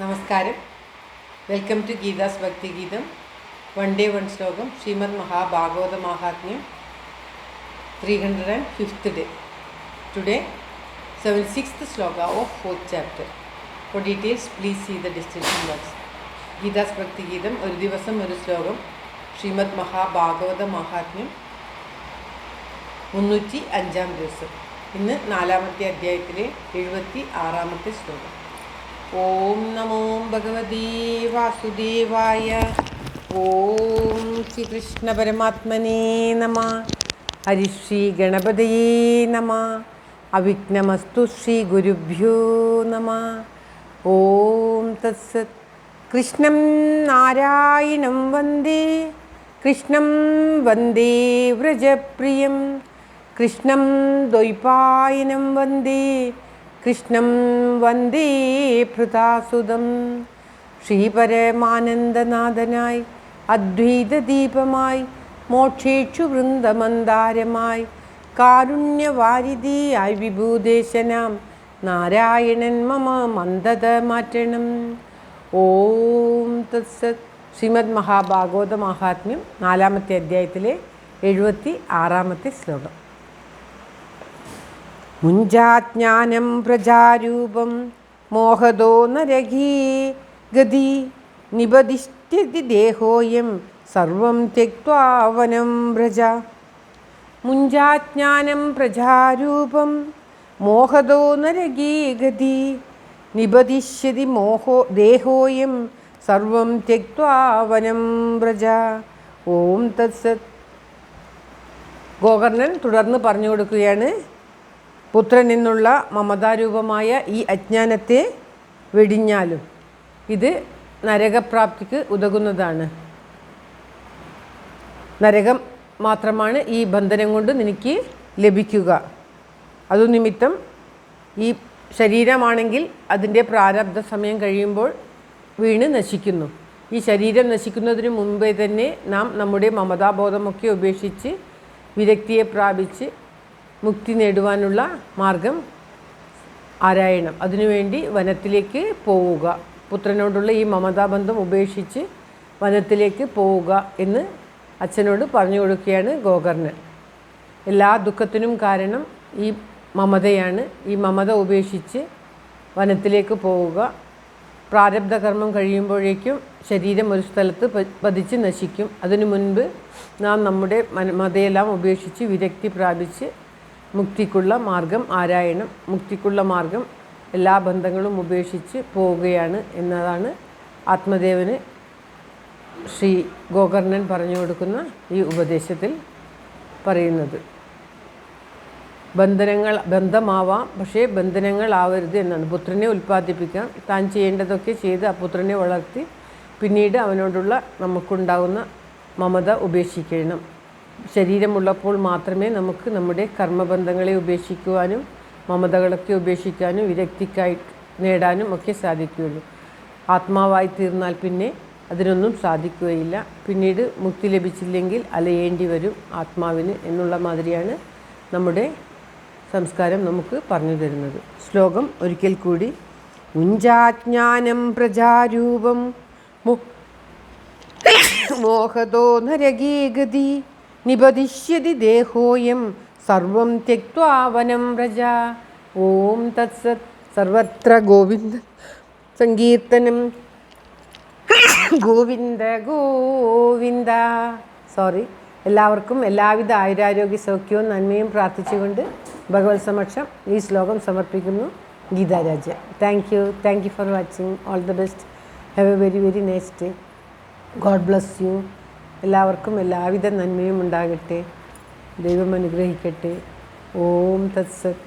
നമസ്കാരം. Welcome to Geetha's ഭക്തി ഗീതം. വൺ ഡേ വൺ ശ്ലോകം. ശ്രീമദ് മഹാഭാഗവത മഹാത്മ്യം 305th day. Today 76th sloka of 4th chapter. For details please see the description box. Geetha's ഭക്തി ഗീതം ഒരു ദിവസം ഒരു ശ്ലോകം. ശ്രീമദ് മഹാഭാഗവത മഹാത്മ്യം 305 ദിവസം. ഇന്ന് 4ാമത്തെ അധ്യായത്തിലെ 76ാമത്തെ ശ്ലോകം. ഓം നമോ ഭഗവതേ വാസുദേവായ. ഓം ശ്രീകൃഷ്ണ പരമാത്മനേ നമഃ. ഹരിശ്രീ ഗണപതയേ നമഃ. അവിഘ്നമസ്തു ശ്രീ ഗുരുഭ്യോ നമഃ. ഓം തത്സത്. കൃഷ്ണം നാരായണം വന്ദേ, കൃഷ്ണം വന്ദേ വ്രജപ്രിയം, കൃഷ്ണം ദ്വൈപായനം വന്ദേ, കൃഷ്ണം വന്ദേ ഭൃതാസുതം. ശ്രീപരമാനന്ദനാഥനായി അദ്വൈതദീപമായി മോക്ഷേക്ഷു വൃന്ദമന്ദാരമായി കാരുണ്യവാരിധിയായി വിഭൂദേശനാം നാരായണൻ മമ മന്ദത മാറ്റണം. ഓം തത്സത്. ശ്രീമദ് മഹാഭാഗവത മഹാത്മ്യം 4ാമത്തെ അധ്യായത്തിലെ 76ാമത്തെ ശ്ലോകം. മുഞ്ചാജ്ഞാനം പ്രജാരൂപം മോഹദോ നരകീ ഗതി നിബദിഷ്ഠതി ദേഹോയം സർവം ത്യക്ത്വാ വനം വ്രജ. മുഞ്ചാജ്ഞാനം പ്രജാരൂപം മോഹദോ നരകീ ഗതി നിബദിഷ്യതി ദേഹോയം സർവം ത്യക്ത്വാ വനം വ്രജ. ഓം തത്സത്. ഗോകർണൻ തുടർന്ന് പറഞ്ഞു കൊടുക്കുകയാണ്, പുത്രൻ എന്നുള്ള മമതാരൂപമായ ഈ അജ്ഞാനത്തെ വെടിഞ്ഞാലും ഇത് നരകപ്രാപ്തിക്ക് ഉതകുന്നതാണ്. നരകം മാത്രമാണ് ഈ ബന്ധനം കൊണ്ട് നിനക്ക് ലഭിക്കുക. അതു നിമിത്തം ഈ ശരീരമാണെങ്കിൽ അതിൻ്റെ പ്രാരബ്ധ സമയം കഴിയുമ്പോൾ വീണ് നശിക്കുന്നു. ഈ ശരീരം നശിക്കുന്നതിന് മുമ്പേ തന്നെ നാം നമ്മുടെ മമതാബോധമൊക്കെ ഉപേക്ഷിച്ച് വിരക്തിയെ പ്രാപിച്ച് മുക്തി നേടുവാനുള്ള മാർഗം ആരായണം. അതിനുവേണ്ടി വനത്തിലേക്ക് പോവുക, പുത്രനോടുള്ള ഈ മമതാബന്ധം ഉപേക്ഷിച്ച് വനത്തിലേക്ക് പോവുക എന്ന് അച്ഛനോട് പറഞ്ഞു കൊടുക്കുകയാണ് ഗോകർണൻ. എല്ലാ ദുഃഖത്തിനും കാരണം ഈ മമതയാണ്. ഈ മമത ഉപേക്ഷിച്ച് വനത്തിലേക്ക് പോവുക. പ്രാരബ്ധ കർമ്മം കഴിയുമ്പോഴേക്കും ശരീരം ഒരു സ്ഥലത്ത് പതിച്ച് നശിക്കും. അതിനു മുൻപ് നാം നമ്മുടെ മമതയെല്ലാം ഉപേക്ഷിച്ച് വിരക്തി പ്രാപിച്ച് മുക്തിക്കുള്ള മാർഗം ആരായണം. മുക്തിക്കുള്ള മാർഗം എല്ലാ ബന്ധങ്ങളും ഉപേക്ഷിച്ച് പോവുകയാണ് എന്നതാണ് ആത്മദേവന് ശ്രീ ഗോകർണൻ പറഞ്ഞു കൊടുക്കുന്ന ഈ ഉപദേശത്തിൽ പറയുന്നത്. ബന്ധമാവാം, പക്ഷേ ബന്ധനങ്ങളാവരുത് എന്നാണ്. പുത്രനെ ഉൽപ്പാദിപ്പിക്കാം, താൻ ചെയ്യേണ്ടതൊക്കെ ചെയ്ത് ആ പുത്രനെ വളർത്തി പിന്നീട് അവനോടുള്ള നമുക്കുണ്ടാകുന്ന മമത ഉപേക്ഷിക്കണം. ശരീരമുള്ളപ്പോൾ മാത്രമേ നമുക്ക് നമ്മുടെ കർമ്മബന്ധങ്ങളെ ഉപേക്ഷിക്കുവാനും മമതകളൊക്കെ ഉപേക്ഷിക്കാനും വിരക്തിക്കായി നേടാനും ഒക്കെ സാധിക്കുകയുള്ളൂ. ആത്മാവായി തീർന്നാൽ പിന്നെ അതിനൊന്നും സാധിക്കുകയില്ല. പിന്നീട് മുക്തി ലഭിച്ചില്ലെങ്കിൽ അലയേണ്ടി വരും ആത്മാവിന് എന്നുള്ള മാതിരിയാണ് നമ്മുടെ സംസ്കാരം നമുക്ക് പറഞ്ഞു തരുന്നത്. ശ്ലോകം ഒരിക്കൽ കൂടി. മുഞ്ചാജ്ഞാനം പ്രജാരൂപം മോഹദോ നരകീ ഗതി നിബദിഷ്യതി ദേഹോയം സർവം ത്യക്ത്വാ വനം വ്രജ. ഓം തത്സത്. സർവത്ര ഗോവിന്ദ സങ്കീർത്തനം. ഗോവിന്ദ ഗോവിന്ദ. എല്ലാവർക്കും എല്ലാവിധ ആയുരാരോഗ്യ സൗഖ്യവും നന്മയും പ്രാർത്ഥിച്ചുകൊണ്ട് ഭഗവത് സമക്ഷം ഈ ശ്ലോകം സമർപ്പിക്കുന്നു. Geetharaja. Thank you for watching. All the best. Have a very very nice day. God bless you. എല്ലാവർക്കും എല്ലാവിധ നന്മയും ഉണ്ടാകട്ടെ. ദൈവം അനുഗ്രഹിക്കട്ടെ. ഓം തത്സത്.